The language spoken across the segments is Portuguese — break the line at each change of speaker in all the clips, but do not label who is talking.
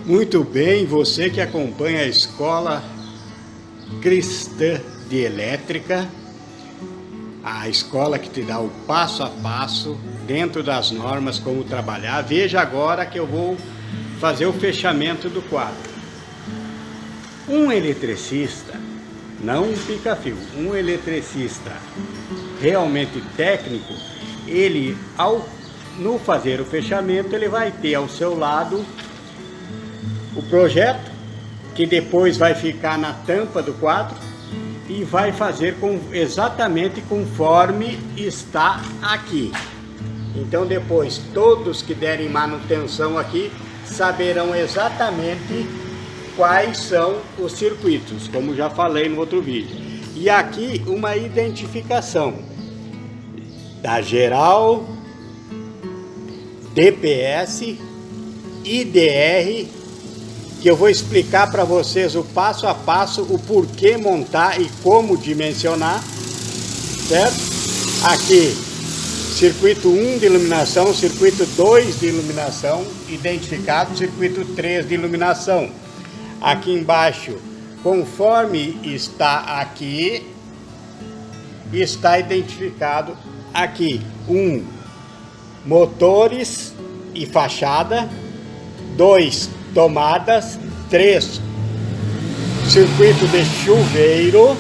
Muito bem, você que acompanha a Escola Cristã de Elétrica, a escola que te dá o passo a passo, dentro das normas, como trabalhar. Veja agora que eu vou fazer o fechamento do quadro. Um eletricista, não um pica-fio, um eletricista realmente técnico, ele, no fazer o fechamento, ele vai ter ao seu lado o projeto, que depois vai ficar na tampa do quadro e vai fazer exatamente conforme está aqui. Então depois todos que derem manutenção aqui saberão exatamente quais são os circuitos, como já falei no outro vídeo. E aqui uma identificação da geral, DPS, IDR, que eu vou explicar para vocês o passo a passo, o porquê montar e como dimensionar, certo? Aqui, circuito 1 de iluminação, circuito 2 de iluminação, identificado, circuito 3 de iluminação. Aqui embaixo, conforme está aqui, está identificado aqui, 1, motores e fachada, 2, tomadas, 3, circuito de chuveiro,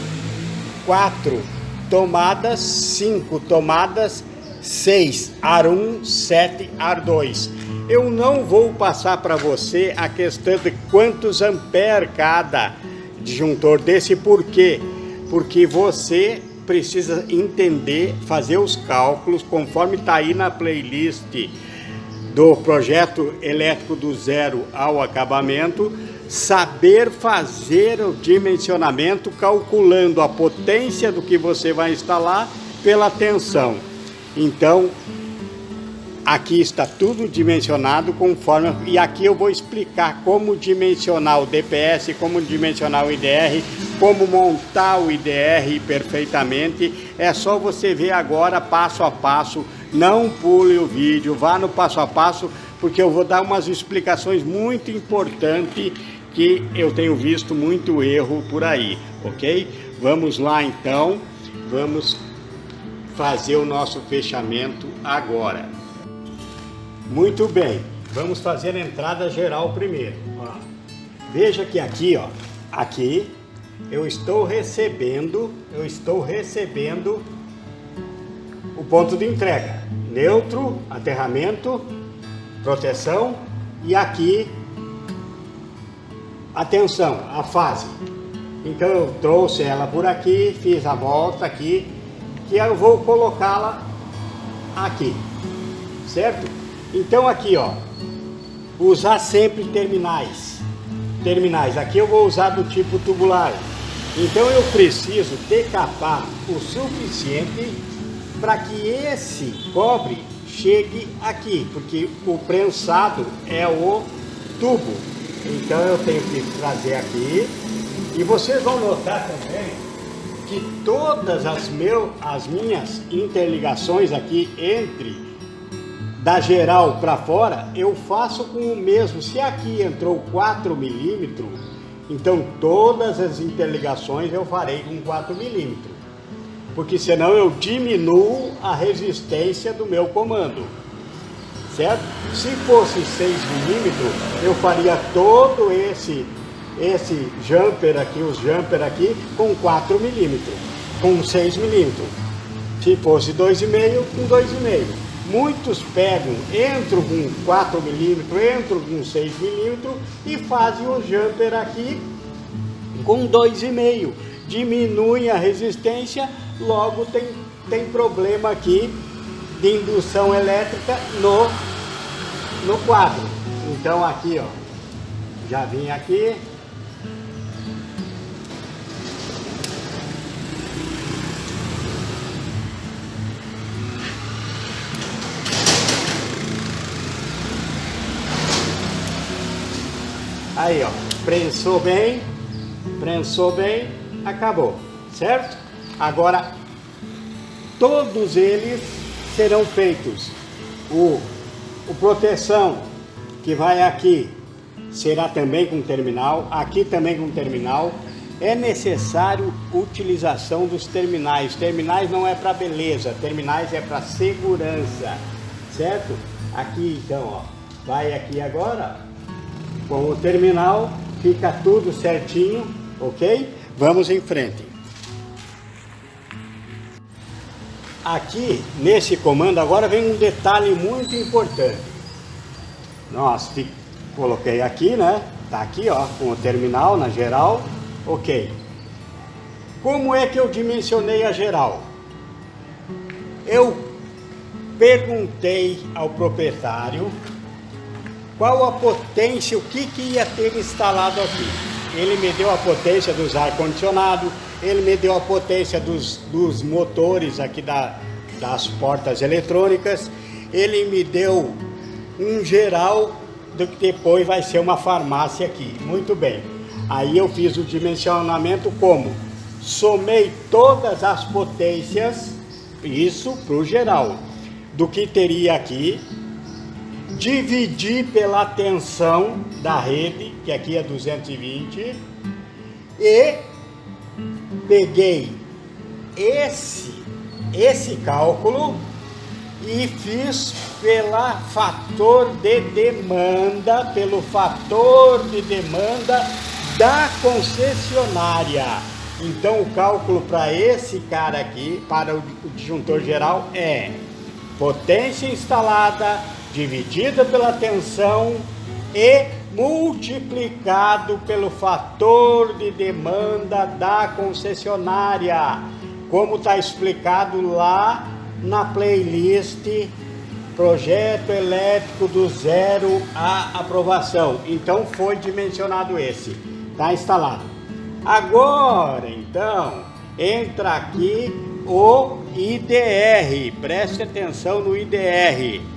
4, tomadas, 5 tomadas, 6, ar 1, 7, ar 2. Eu não vou passar para você a questão de quantos amperes cada disjuntor desse, por quê? Porque você precisa entender, fazer os cálculos, conforme está aí na playlist do projeto elétrico do zero ao acabamento, saber fazer o dimensionamento calculando a potência do que você vai instalar pela tensão. Então, aqui está tudo dimensionado conforme, e aqui eu vou explicar como dimensionar o DPS, como dimensionar o IDR, como montar o IDR perfeitamente. É só você ver agora passo a passo. Não pule o vídeo, vá no passo a passo, porque eu vou dar umas explicações muito importantes que eu tenho visto muito erro por aí, ok? Vamos lá então, vamos fazer o nosso fechamento agora. Muito bem, vamos fazer a entrada geral primeiro. Ó, veja que aqui, ó, aqui eu estou recebendo o ponto de entrega, neutro, aterramento, proteção, e aqui a tensão, a fase. Então eu trouxe ela por aqui, fiz a volta aqui, que eu vou colocá-la aqui, certo? Então aqui, ó, usar sempre terminais, aqui eu vou usar do tipo tubular. Então eu preciso decapar o suficiente para que esse cobre chegue aqui, porque o prensado é o tubo. Então eu tenho que trazer aqui, e vocês vão notar também que todas as minhas interligações aqui da geral para fora, eu faço com o mesmo. Se aqui entrou 4 milímetros, então todas as interligações eu farei com 4 milímetros. Porque senão eu diminuo a resistência do meu comando, certo? Se fosse 6 milímetros, eu faria todo esse jumper aqui, os jumper aqui, com 4 milímetros, com 6 milímetros. Se fosse 2,5, com 2,5. Muitos pegam, entram com 4 milímetros, entram com 6 milímetros e fazem o jumper aqui com 2,5. Diminuem a resistência, logo tem problema aqui de indução elétrica no quadro. Então aqui, ó, já vim aqui. Aí, ó, prensou bem, acabou, certo? Agora, todos eles serão feitos. O proteção, que vai aqui, será também com terminal, aqui também com terminal. É necessário utilização dos terminais. Terminais não é para beleza, terminais é para segurança, certo? Aqui então, ó, vai aqui agora, com o terminal, fica tudo certinho, ok? Vamos em frente. Aqui, nesse comando, agora vem um detalhe muito importante. Nossa, coloquei aqui, né? Tá aqui, ó, com o terminal na geral, ok. Como é que eu dimensionei a geral? Eu perguntei ao proprietário qual a potência, o que ia ter instalado aqui. Ele me deu a potência dos ar-condicionado, ele me deu a potência dos motores aqui das portas eletrônicas, ele me deu um geral do que depois vai ser uma farmácia aqui. Muito bem. Aí eu fiz o dimensionamento como? Somei todas as potências, isso para o geral, do que teria aqui, dividi pela tensão da rede, que aqui é 220, e peguei esse cálculo e fiz pelo fator de demanda da concessionária. Então o cálculo para esse cara aqui, para o disjuntor geral, é potência instalada dividida pela tensão e multiplicado pelo fator de demanda da concessionária, como está explicado lá na playlist Projeto Elétrico do Zero à Aprovação. Então foi dimensionado esse, está instalado. Agora então entra aqui o IDR, preste atenção no IDR.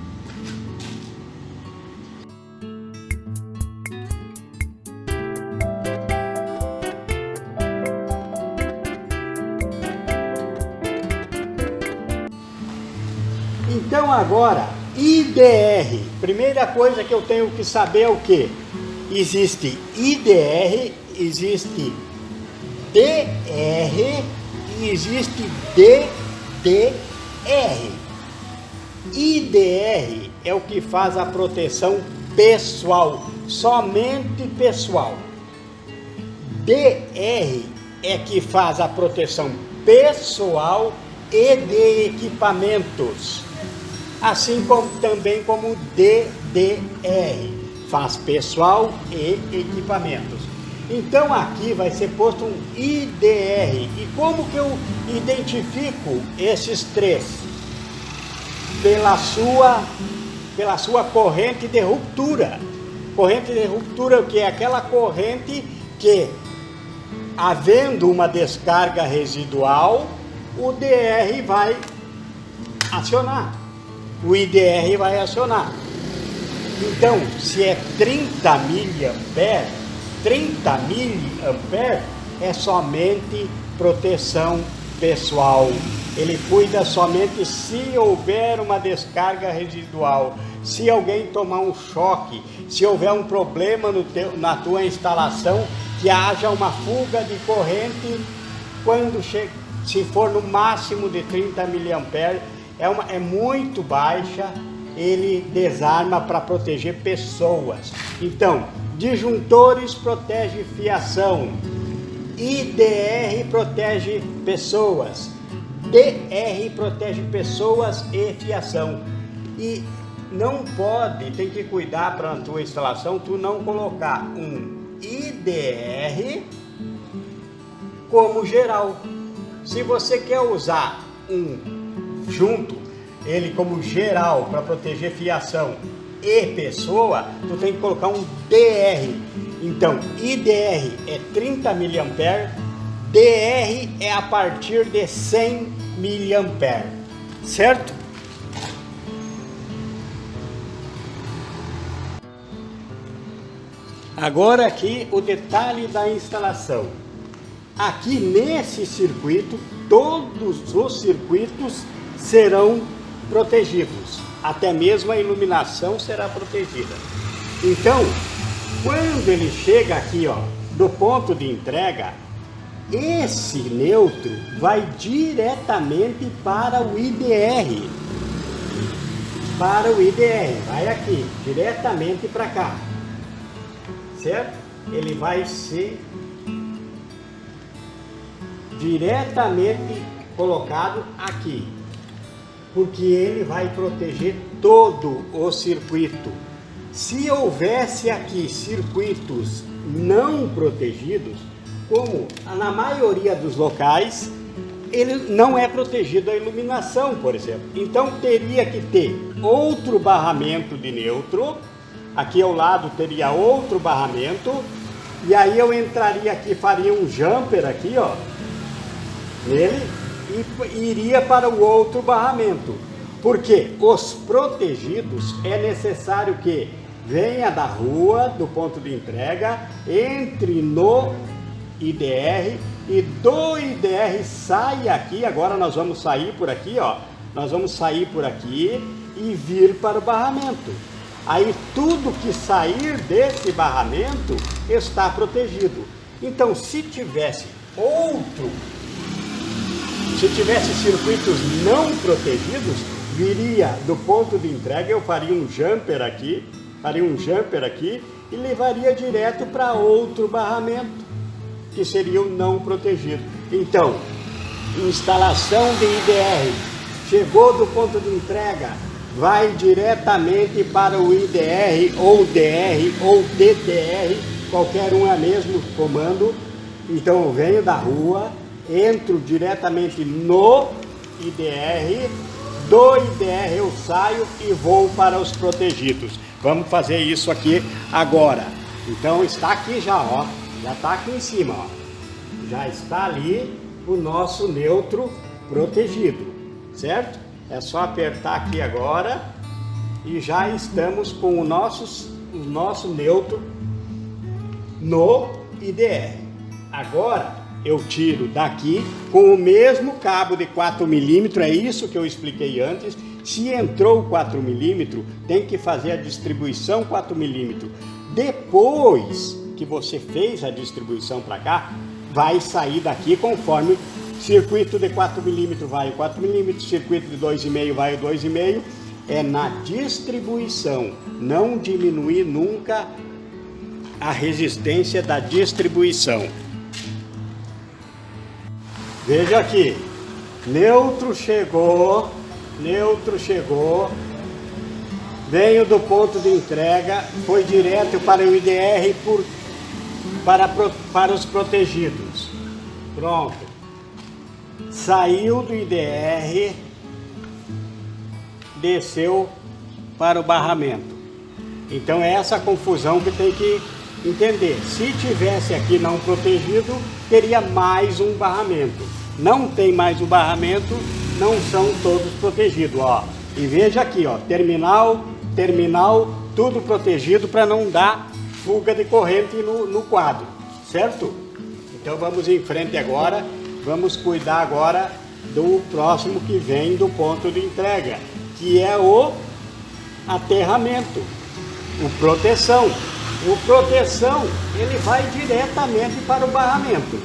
Então agora, IDR, primeira coisa que eu tenho que saber é o que? Existe IDR, existe DR e existe DDR. IDR é o que faz a proteção pessoal, somente pessoal. DR é que faz a proteção pessoal e de equipamentos. Assim como também como DDR, faz pessoal e equipamentos. Então aqui vai ser posto um IDR. E como que eu identifico esses três? Pela sua corrente de ruptura. Corrente de ruptura, que é aquela corrente que, havendo uma descarga residual, o DR vai acionar. O IDR vai acionar. Então, se é 30 miliamperes, 30 miliamperes é somente proteção pessoal. Ele cuida somente se houver uma descarga residual, se alguém tomar um choque, se houver um problema na tua instalação, que haja uma fuga de corrente, se for no máximo de 30 miliamperes, é muito baixa, ele desarma para proteger pessoas. Então, disjuntores protege fiação, IDR protege pessoas, DR protege pessoas e fiação. E não pode, tem que cuidar para a tua instalação, tu não colocar um IDR como geral. Se você quer usar ele como geral para proteger fiação e pessoa, tu tem que colocar um DR. Então, IDR é 30 miliamperes, DR é a partir de 100 miliamperes, certo? Agora aqui o detalhe da instalação. Aqui nesse circuito, todos os circuitos serão protegidos. Até mesmo a iluminação será protegida. Então, quando ele chega aqui, ó, do ponto de entrega, esse neutro vai diretamente para o IDR. Para o IDR, vai aqui, diretamente para cá. Certo? Ele vai ser diretamente colocado aqui, porque ele vai proteger todo o circuito. Se houvesse aqui circuitos não protegidos, como na maioria dos locais, ele não é protegido a iluminação, por exemplo. Então teria que ter outro barramento de neutro. Aqui ao lado teria outro barramento, e aí eu entraria aqui, faria um jumper aqui, ó, nele, e iria para o outro barramento. Porque os protegidos é necessário que venha da rua, do ponto de entrega, entre no IDR e do IDR saia aqui. Agora nós vamos sair por aqui, ó, nós vamos sair por aqui e vir para o barramento. Aí tudo que sair desse barramento está protegido. Então, se tivesse circuitos não protegidos, viria do ponto de entrega, eu faria um jumper aqui e levaria direto para outro barramento, que seria o não protegido. Então, instalação de IDR, chegou do ponto de entrega, vai diretamente para o IDR ou DR ou DDR, qualquer um é mesmo comando. Então eu venho da rua, entro diretamente no IDR, do IDR eu saio e vou para os protegidos. Vamos fazer isso aqui agora. Então está aqui já, ó, já está aqui em cima, ó. Já está ali o nosso neutro protegido, certo? É só apertar aqui agora e já estamos com o nosso neutro no IDR. Agora eu tiro daqui com o mesmo cabo de 4 mm, é isso que eu expliquei antes. Se entrou 4 mm, tem que fazer a distribuição 4 mm. Depois que você fez a distribuição para cá, vai sair daqui conforme circuito de 4 mm vai o 4 mm, circuito de 2,5 vai o 2,5. É na distribuição, não diminuir nunca a resistência da distribuição. Veja aqui, neutro chegou, veio do ponto de entrega, foi direto para o IDR para os protegidos. Pronto. Saiu do IDR, desceu para o barramento. Então é essa confusão que tem que entender. Se tivesse aqui não protegido, teria mais um barramento. Não tem mais o barramento, não são todos protegidos, ó. E veja aqui, ó, terminal, tudo protegido para não dar fuga de corrente no quadro, certo? Então vamos em frente agora. Vamos cuidar agora do próximo que vem do ponto de entrega, que é o aterramento, o proteção. O proteção, ele vai diretamente para o barramento.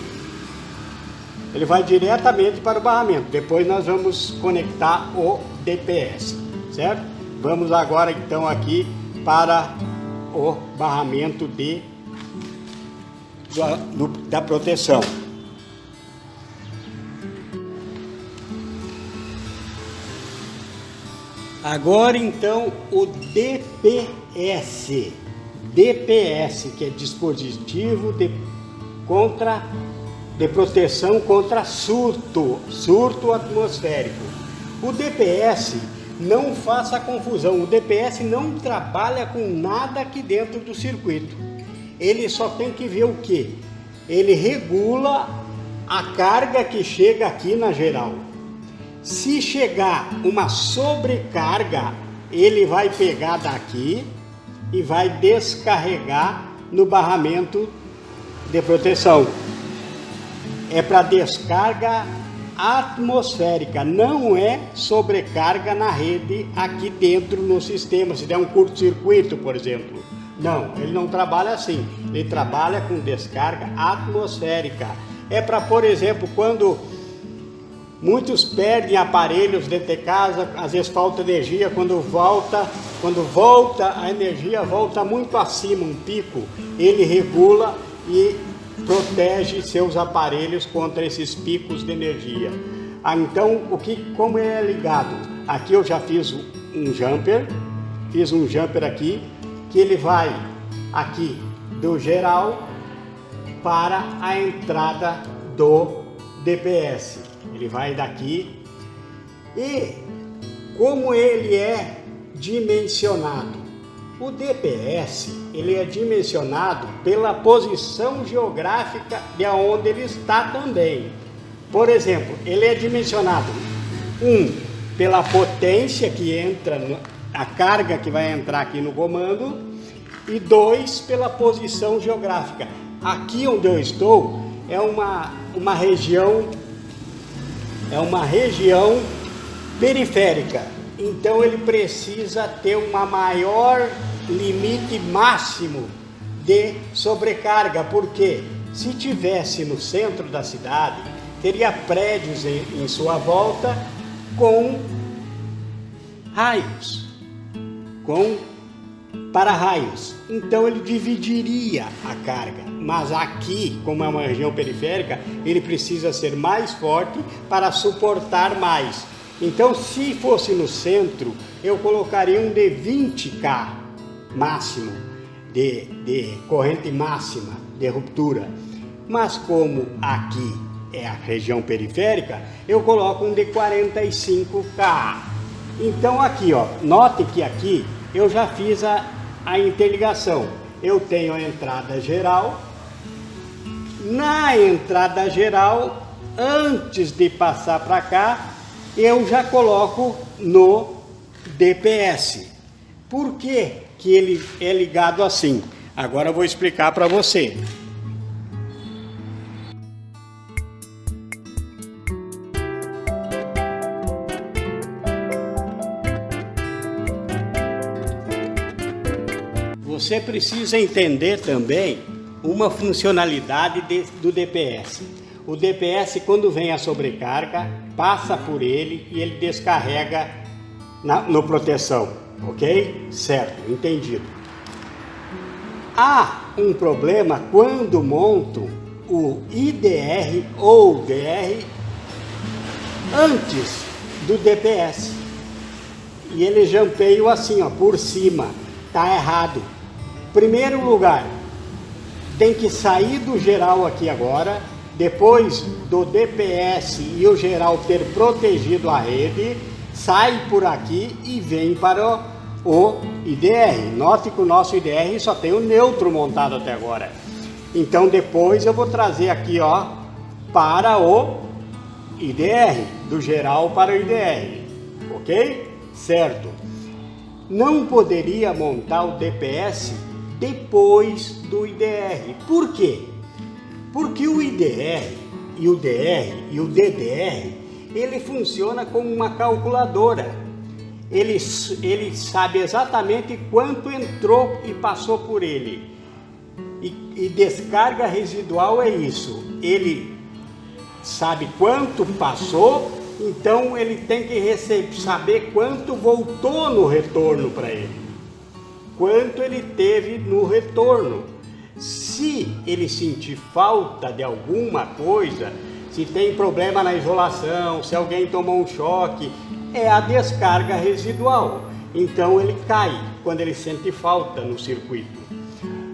Depois nós vamos conectar o DPS, certo? Vamos agora então aqui para o barramento da proteção. Agora então o DPS, que é dispositivo de proteção contra surto atmosférico. O DPS, não faça confusão, o DPS não trabalha com nada aqui dentro do circuito. Ele só tem que ver o que? Ele regula a carga que chega aqui na geral. Se chegar uma sobrecarga, ele vai pegar daqui e vai descarregar no barramento de proteção. É para descarga atmosférica, não é sobrecarga na rede aqui dentro no sistema, se der um curto-circuito, por exemplo. Não, ele não trabalha assim, ele trabalha com descarga atmosférica. É para, por exemplo, quando muitos perdem aparelhos dentro de casa, às vezes falta energia, quando volta a energia volta muito acima, um pico, ele regula e protege seus aparelhos contra esses picos de energia. Então, como ele é ligado? Aqui eu já fiz um jumper aqui, que ele vai aqui do geral para a entrada do DPS. Ele vai daqui e como ele é dimensionado, o DPS ele é dimensionado pela posição geográfica de onde ele está também. Por exemplo, ele é dimensionado pela potência que entra, a carga que vai entrar aqui no comando, e 2 pela posição geográfica. Aqui onde eu estou é uma região periférica, então ele precisa ter uma maior limite máximo de sobrecarga, porque se tivesse no centro da cidade, teria prédios em sua volta com raios, com para-raios, então ele dividiria a carga. Mas aqui, como é uma região periférica, ele precisa ser mais forte para suportar mais. Então, se fosse no centro, eu colocaria um de 20K máximo, de corrente máxima de ruptura. Mas como aqui é a região periférica, eu coloco um de 45K. Então aqui, ó, note que aqui eu já fiz a interligação. Eu tenho a entrada geral. Na entrada geral, antes de passar para cá, eu já coloco no DPS. Por que ele é ligado assim? Agora eu vou explicar para você. Você precisa entender também uma funcionalidade do DPS. O DPS, quando vem a sobrecarga, passa por ele e ele descarrega no proteção, ok? Certo, entendido. Há um problema quando monto o IDR ou DR antes do DPS. E ele jampeia assim, ó, por cima. Tá errado. Primeiro lugar, tem que sair do geral aqui agora, depois do DPS e o geral ter protegido a rede, sai por aqui e vem para o IDR. Note que o nosso IDR só tem o neutro montado até agora. Então depois eu vou trazer aqui, ó, para o IDR, do geral para o IDR, ok? Certo. Não poderia montar o DPS depois do IDR. Por quê? Porque o IDR e o DR e o DDR, ele funciona como uma calculadora. Ele sabe exatamente quanto entrou e passou por ele. E descarga residual é isso. Ele sabe quanto passou, então ele tem que saber quanto voltou no retorno para ele. Quanto ele teve no retorno. Se ele sentir falta de alguma coisa, se tem problema na isolação, se alguém tomou um choque, é a descarga residual. Então ele cai quando ele sente falta no circuito.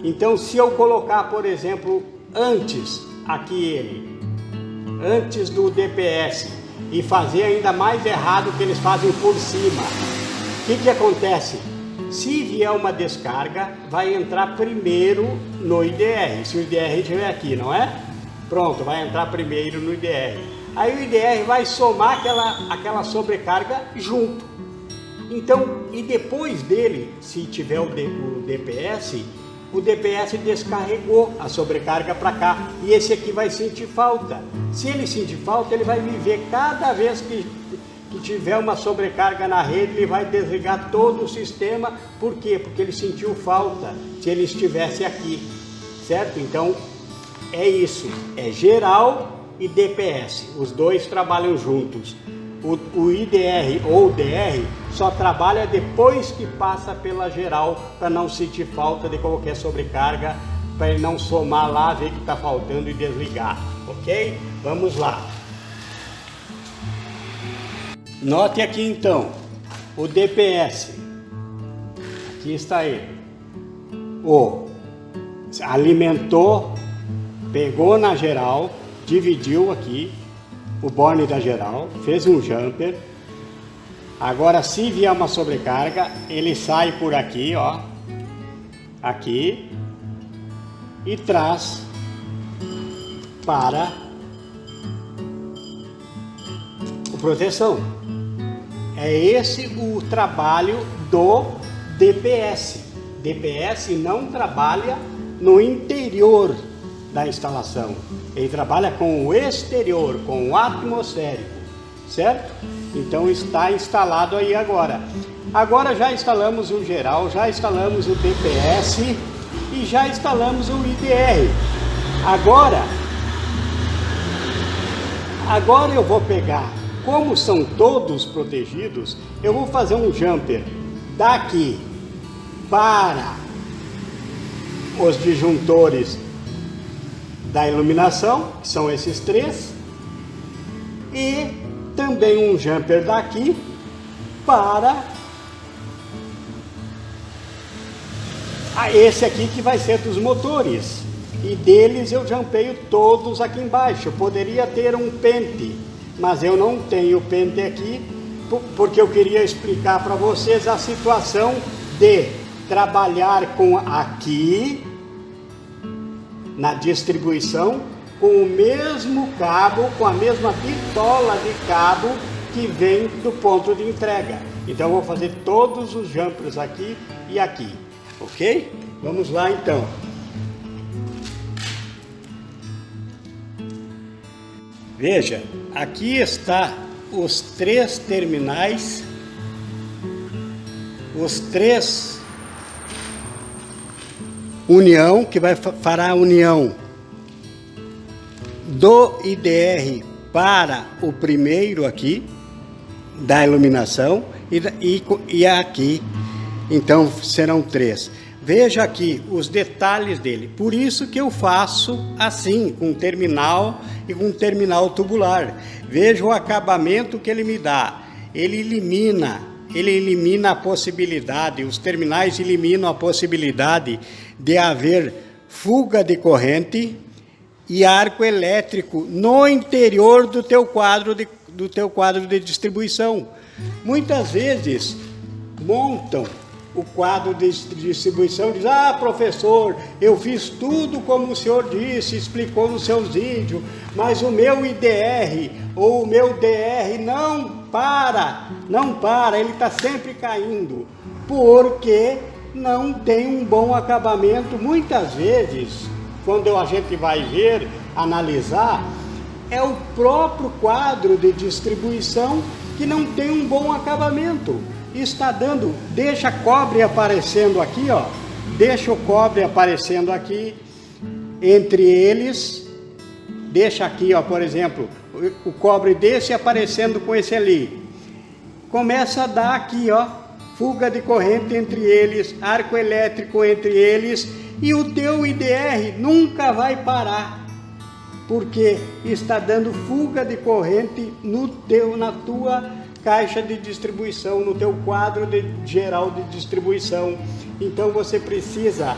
Então se eu colocar, por exemplo, antes do DPS e fazer ainda mais errado que eles fazem por cima, o que acontece? Se vier uma descarga, vai entrar primeiro no IDR, se o IDR estiver aqui, não é? Pronto, vai entrar primeiro no IDR. Aí o IDR vai somar aquela sobrecarga junto. Então, e depois dele, se tiver o DPS, o DPS descarregou a sobrecarga para cá e esse aqui vai sentir falta. Se ele sentir falta, ele vai me ver cada vez que tiver uma sobrecarga na rede, ele vai desligar todo o sistema. Por quê? Porque ele sentiu falta se ele estivesse aqui, certo? Então é isso, é geral e DPS, os dois trabalham juntos. O IDR ou DR só trabalha depois que passa pela geral, para não sentir falta de qualquer sobrecarga, para ele não somar lá, ver que está faltando e desligar, ok? Vamos lá. Note aqui então, o DPS, aqui está ele, alimentou, pegou na geral, dividiu aqui, o borne da geral, fez um jumper. Agora, se vier uma sobrecarga, ele sai por aqui, ó, aqui, e traz para a proteção. É esse o trabalho do DPS. DPS não trabalha no interior da instalação, ele trabalha com o exterior, com o atmosférico, certo? Então está instalado aí agora. Agora já instalamos o geral, já instalamos o DPS e já instalamos o IDR. Agora eu vou pegar, como são todos protegidos, eu vou fazer um jumper daqui para os disjuntores da iluminação, que são esses três, e também um jumper daqui para esse aqui que vai ser dos motores, e deles eu jumpeio todos aqui embaixo. Eu poderia ter um pente, mas eu não tenho pente aqui, porque eu queria explicar para vocês a situação de trabalhar com aqui na distribuição com o mesmo cabo, com a mesma bitola de cabo que vem do ponto de entrega. Então eu vou fazer todos os jumpers aqui e aqui, ok? Vamos lá então. Veja, aqui está os três terminais, os três união, que vai fará a união do IDR para o primeiro aqui, da iluminação, e aqui, então serão três. Veja aqui os detalhes dele, por isso que eu faço assim, com terminal e com terminal tubular. Veja o acabamento que ele me dá, ele elimina a possibilidade, os terminais eliminam a possibilidade de haver fuga de corrente e arco elétrico no interior do teu quadro de distribuição. Muitas vezes montam o quadro de distribuição e dizem: ah, professor, eu fiz tudo como o senhor disse, explicou nos seus vídeos, mas o meu IDR ou o meu DR não para, ele está sempre caindo, porque não tem um bom acabamento. Muitas vezes, quando a gente vai ver, analisar, é o próprio quadro de distribuição que não tem um bom acabamento. Está dando, deixa cobre aparecendo aqui, ó, deixa o cobre aparecendo aqui, entre eles, deixa aqui, ó, por exemplo, o cobre desse aparecendo com esse ali, começa a dar aqui, ó, fuga de corrente entre eles, arco elétrico entre eles, e o teu IDR nunca vai parar, porque está dando fuga de corrente na tua caixa de distribuição, no teu quadro geral de distribuição. Então você precisa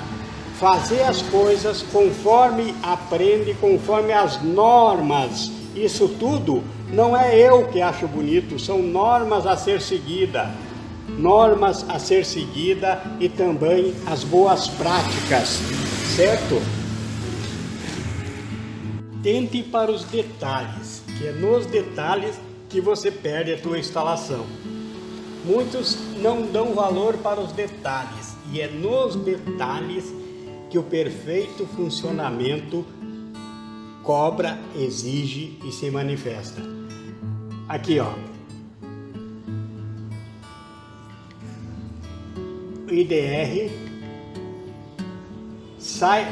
fazer as coisas conforme aprende, conforme as normas. Isso tudo não é eu que acho bonito, são normas a ser seguida. Normas a ser seguida e também as boas práticas, certo? Tente para os detalhes, que é nos detalhes que você perde a tua instalação. Muitos não dão valor para os detalhes, e é nos detalhes que o perfeito funcionamento cobra, exige e se manifesta. Aqui, ó. O IDR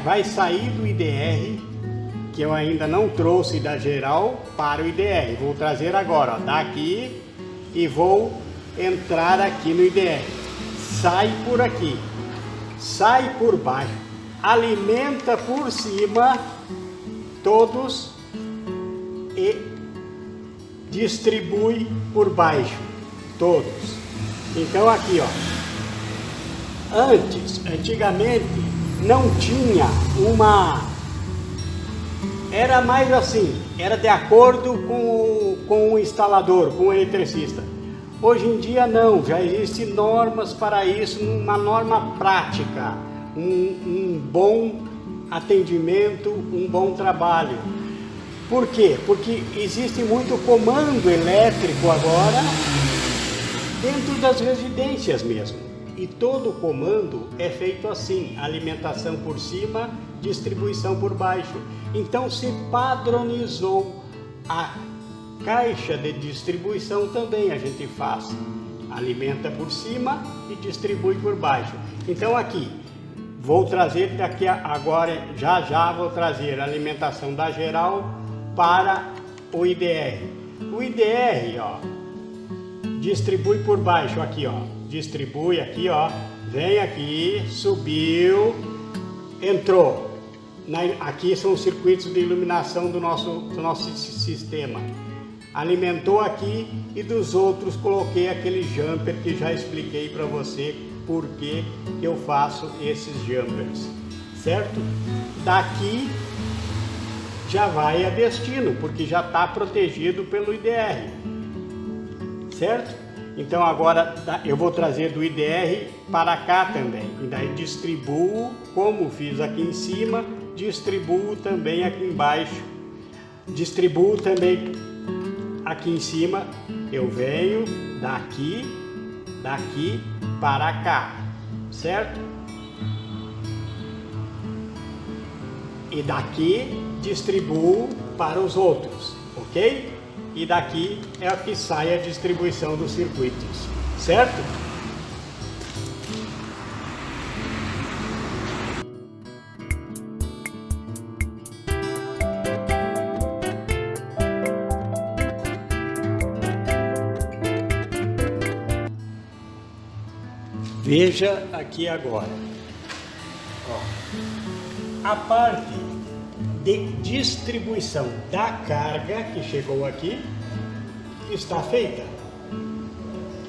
vai sair do IDR, que eu ainda não trouxe da geral, para o IDR. Vou trazer agora, ó, daqui, e vou entrar aqui no IDR. Sai por aqui, sai por baixo, alimenta por cima todos e distribui por baixo todos. Então aqui, ó, antigamente não tinha era mais assim, era de acordo com o instalador, com o eletricista. Hoje em dia não, já existem normas para isso, uma norma prática, um bom atendimento, um bom trabalho. Por quê? Porque existe muito comando elétrico agora dentro das residências mesmo. E todo comando é feito assim, alimentação por cima, distribuição por baixo. Então se padronizou a caixa de distribuição também, a gente faz. Alimenta por cima e distribui por baixo. Então aqui, vou trazer daqui agora, já vou trazer a alimentação da geral para o IDR. O IDR, ó, distribui por baixo aqui, ó. Distribui aqui, ó. Vem aqui, subiu, entrou. Aqui são os circuitos de iluminação do nosso sistema. Alimentou aqui e dos outros coloquei aquele jumper que já expliquei para você por que eu faço esses jumpers, certo? Daqui já vai a destino, porque já está protegido pelo IDR, certo? Então agora eu vou trazer do IDR para cá também, e daí distribuo, como fiz aqui em cima, distribuo também aqui embaixo, distribuo também aqui em cima, eu venho daqui para cá, certo? E daqui distribuo para os outros, ok? E daqui é o que sai a distribuição dos circuitos, certo? Veja aqui agora, ó, a parte de distribuição da carga que chegou aqui está feita.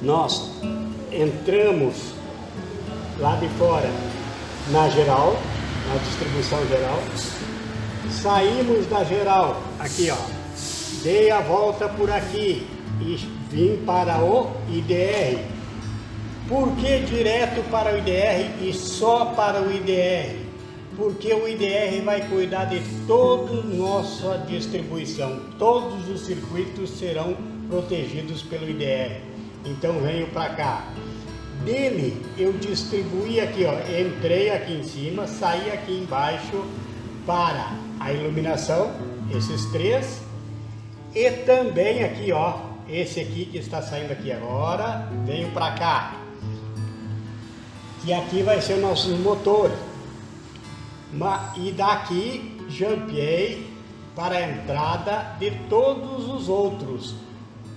Nós entramos lá de fora na geral, na distribuição geral, saímos da geral aqui, ó, dei a volta por aqui e vim para o IDR. Por que direto para o IDR e só para o IDR? Porque o IDR vai cuidar de toda a nossa distribuição. Todos os circuitos serão protegidos pelo IDR. Então venho para cá. Dele eu distribuí aqui, ó, entrei aqui em cima, saí aqui embaixo para a iluminação, esses três. E também aqui, ó, esse aqui que está saindo aqui agora, venho para cá. E aqui vai ser o nosso motor. E daqui jumpiei para a entrada de todos os outros.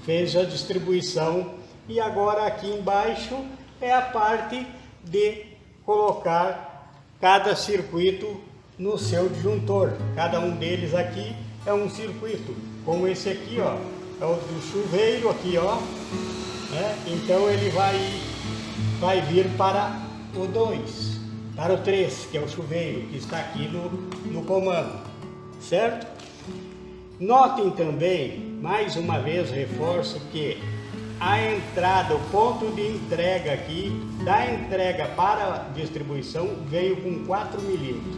Fez a distribuição e agora aqui embaixo é a parte de colocar cada circuito no seu disjuntor. Cada um deles aqui é um circuito, como esse aqui, ó, é o do chuveiro aqui, ó. Então ele vai vir para o 2, para o 3, que é o chuveiro, que está aqui no comando, certo? Notem também, mais uma vez reforço que a entrada, o ponto de entrega aqui, da entrega para a distribuição, veio com 4 milímetros.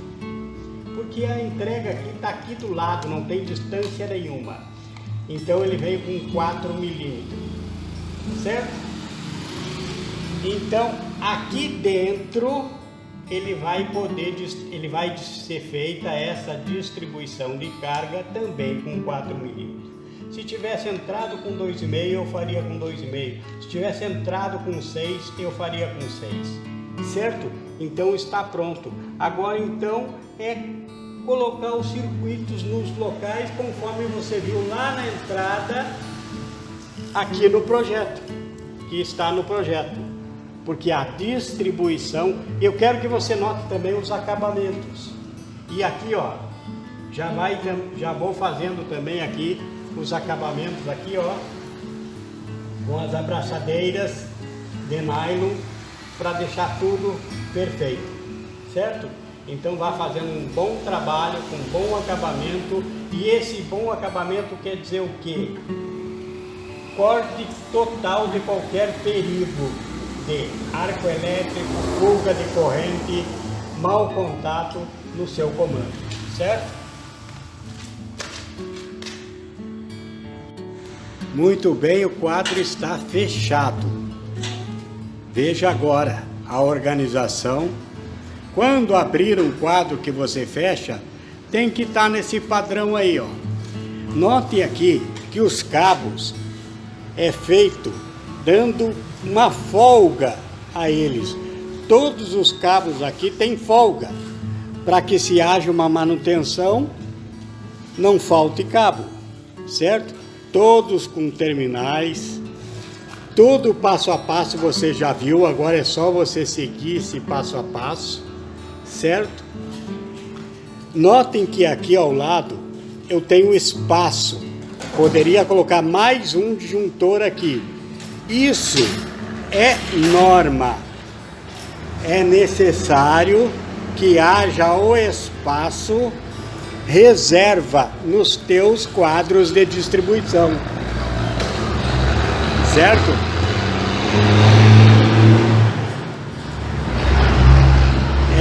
Porque a entrega aqui está aqui do lado, não tem distância nenhuma. Então ele veio com 4 milímetros, certo? Então aqui dentro ele vai ser feita essa distribuição de carga também com 4 milímetros. Se tivesse entrado com 2,5, eu faria com 2,5. Se tivesse entrado com 6, eu faria com 6. Certo? Então está pronto. Agora então é colocar os circuitos nos locais conforme você viu lá na entrada aqui no projeto, que está no projeto. Porque a distribuição, eu quero que você note também os acabamentos. E aqui, ó, já vou fazendo também aqui os acabamentos aqui, ó, com as abraçadeiras de nylon para deixar tudo perfeito, certo? Então vá fazendo um bom trabalho com bom acabamento, e esse bom acabamento quer dizer o quê? Corte total de qualquer perigo de arco elétrico, fuga de corrente, mau contato no seu comando, certo? Muito bem, o quadro está fechado. Veja agora a organização. Quando abrir um quadro que você fecha, tem que estar nesse padrão aí, ó. Note aqui que os cabos é feito dando uma folga a eles. Todos os cabos aqui têm folga, para que se haja uma manutenção, não falte cabo, certo? Todos com terminais, tudo passo a passo você já viu, agora é só você seguir esse passo a passo, certo? Notem que aqui ao lado eu tenho espaço, poderia colocar mais um disjuntor aqui. Isso é norma, é necessário que haja o espaço reserva nos teus quadros de distribuição, certo?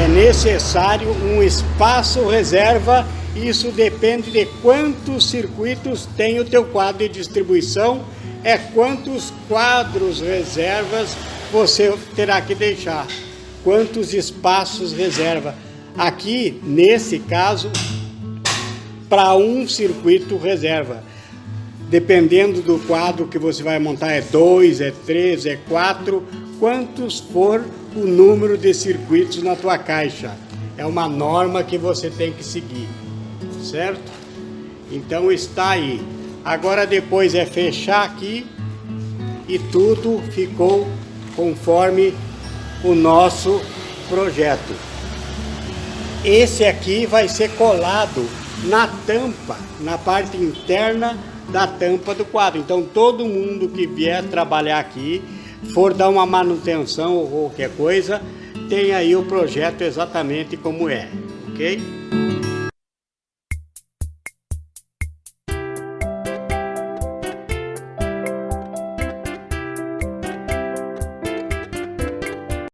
É necessário um espaço reserva, isso depende de quantos circuitos tem o teu quadro de distribuição, é quantos quadros reservas você terá que deixar, quantos espaços reserva. Aqui, nesse caso, para um circuito reserva. Dependendo do quadro que você vai montar, é 2, é 3, é 4, quantos for o número de circuitos na tua caixa. É uma norma que você tem que seguir, certo? Então está aí. Agora depois é fechar aqui e tudo ficou conforme o nosso projeto. Esse aqui vai ser colado na tampa, na parte interna da tampa do quadro. Então todo mundo que vier trabalhar aqui, for dar uma manutenção ou qualquer coisa, tem aí o projeto exatamente como é, ok?